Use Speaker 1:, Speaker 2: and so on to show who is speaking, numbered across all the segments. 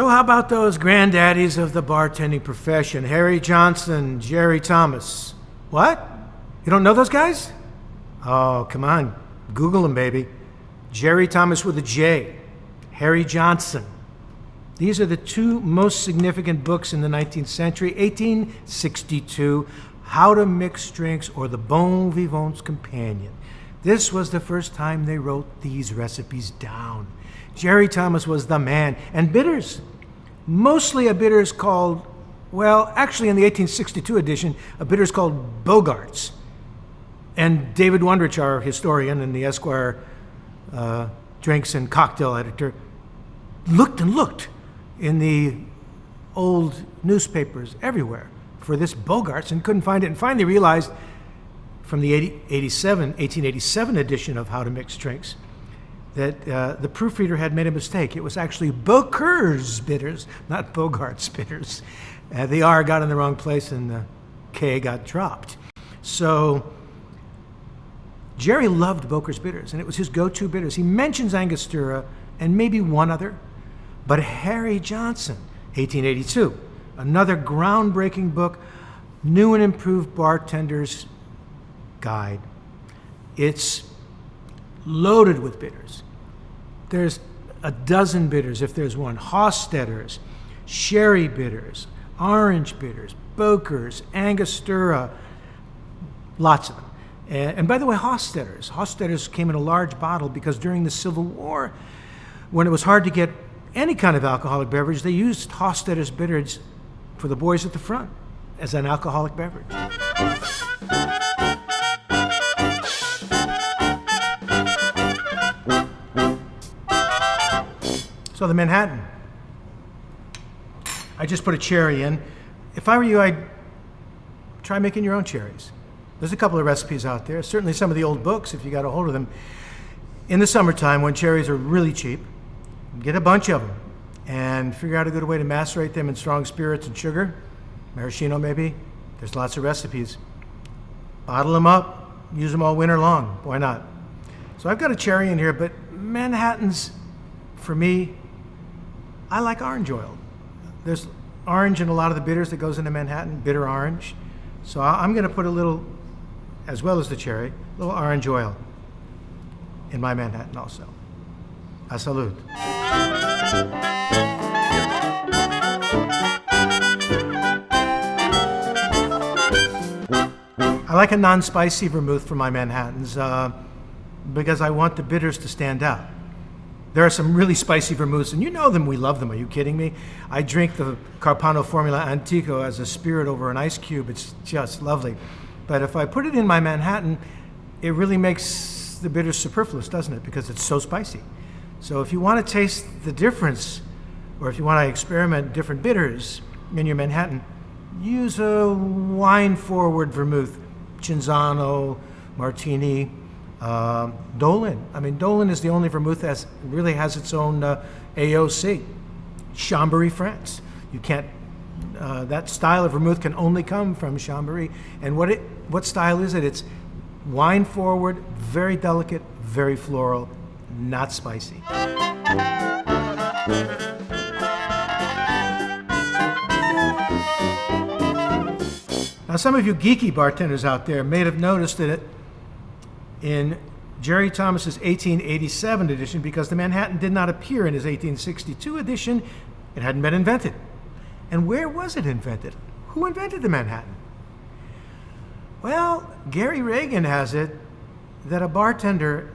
Speaker 1: So how about those granddaddies of the bartending profession? Harry Johnson, Jerry Thomas. What? You don't know those guys? Oh, come on. Google them, baby. Jerry Thomas with a J. Harry Johnson. These are the two most significant books in the 19th century. 1862, How to Mix Drinks, or The Bon Vivant's Companion. This was the first time they wrote these recipes down. Jerry Thomas was the man. And bitters. Mostly a bitters called, well, actually in the 1862 edition, a bitters called Bogarts. And David Wondrich, our historian and the Esquire drinks and cocktail editor, looked and looked in the old newspapers everywhere for this Bogarts and couldn't find it, and finally realized from the 1887 edition of How to Mix Drinks that the proofreader had made a mistake. It was actually Bocker's bitters, not Bogart's bitters. The R got in the wrong place and the K got dropped. So Jerry loved Bocker's bitters, and it was his go-to bitters. He mentions Angostura and maybe one other, but Harry Johnson, 1882, another groundbreaking book, New and Improved Bartender's Guide. It's loaded with bitters. There's a dozen bitters if there's one. Hofstetters, sherry bitters, orange bitters, Bocker's, Angostura, lots of them. And by the way, Hofstetters came in a large bottle because during the Civil War, when it was hard to get any kind of alcoholic beverage, they used Hofstetter's bitters for the boys at the front as an alcoholic beverage. So the Manhattan. I just put a cherry in. If I were you, I'd try making your own cherries. There's a couple of recipes out there, certainly some of the old books if you got a hold of them. In the summertime when cherries are really cheap, get a bunch of them and figure out a good way to macerate them in strong spirits and sugar, maraschino maybe. There's lots of recipes. Bottle them up, use them all winter long. Why not? So I've got a cherry in here, but Manhattans, for me, I like orange oil. There's orange in a lot of the bitters that goes into Manhattan, bitter orange. So I'm going to put a little, as well as the cherry, a little orange oil in my Manhattan also. A salud. I like a non-spicy vermouth for my Manhattans because I want the bitters to stand out. There are some really spicy vermouths, and you know them, we love them. Are you kidding me? I drink the Carpano Formula Antico as a spirit over an ice cube. It's just lovely. But if I put it in my Manhattan, it really makes the bitters superfluous, doesn't it? Because it's so spicy. So if you want to taste the difference, or if you want to experiment different bitters in your Manhattan, use a wine-forward vermouth, Cinzano, Martini, Dolin. I mean, Dolin is the only vermouth that really has its own AOC. Chambéry, France. You can't. That style of vermouth can only come from Chambéry. And what style is it? It's wine forward, very delicate, very floral, not spicy. Now, some of you geeky bartenders out there may have noticed that in Jerry Thomas's 1887 edition, because the Manhattan did not appear in his 1862 edition, it hadn't been invented. And where was it invented? Who invented the Manhattan? Well, Gary Reagan has it that a bartender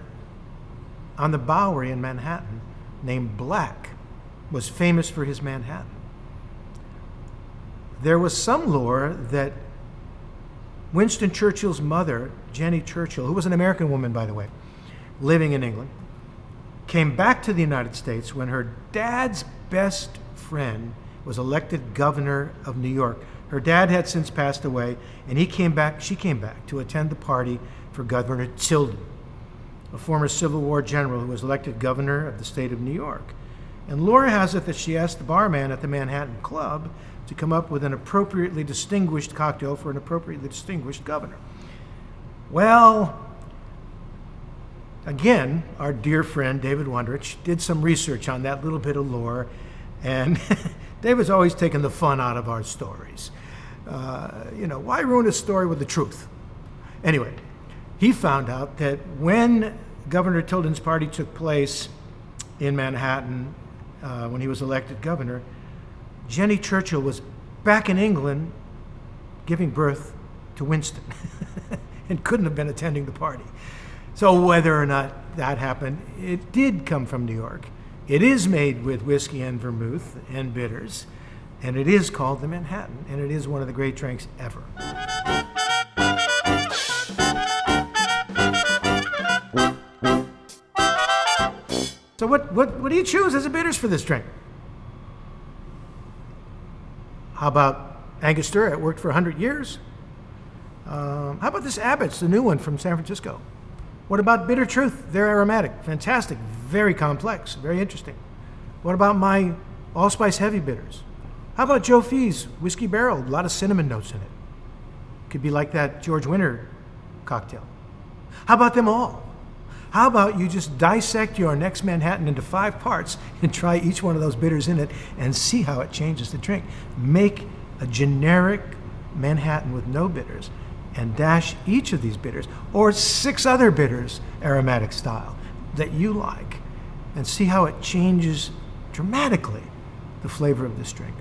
Speaker 1: on the Bowery in Manhattan named Black was famous for his Manhattan. There was some lore that Winston Churchill's mother, Jenny Churchill, who was an American woman, by the way, living in England, came back to the United States when her dad's best friend was elected governor of New York. Her dad had since passed away, and she came back to attend the party for Governor Tilden, a former Civil War general who was elected governor of the state of New York. And Laura has it that she asked the barman at the Manhattan Club to come up with an appropriately distinguished cocktail for an appropriately distinguished governor. Well, again, our dear friend David Wondrich did some research on that little bit of lore, And David's always taking the fun out of our stories. Why ruin a story with the truth? Anyway, he found out that when Governor Tilden's party took place in Manhattan, when he was elected governor, Jenny Churchill was back in England giving birth to Winston and couldn't have been attending the party. So whether or not that happened, it did come from New York. It is made with whiskey and vermouth and bitters, and it is called the Manhattan, and it is one of the great drinks ever. So what do you choose as a bitters for this drink? How about Angostura? It worked for 100 years. How about this Abbott's, the new one from San Francisco? What about Bitter Truth? They're aromatic, fantastic, very complex, very interesting. What about my allspice heavy bitters? How about Joe Fee's whiskey barrel? A lot of cinnamon notes in it. Could be like that George Winter cocktail. How about them all? How about you just dissect your next Manhattan into 5 parts and try each one of those bitters in it and see how it changes the drink. Make a generic Manhattan with no bitters and dash each of these bitters or 6 other bitters aromatic style that you like and see how it changes dramatically the flavor of this drink.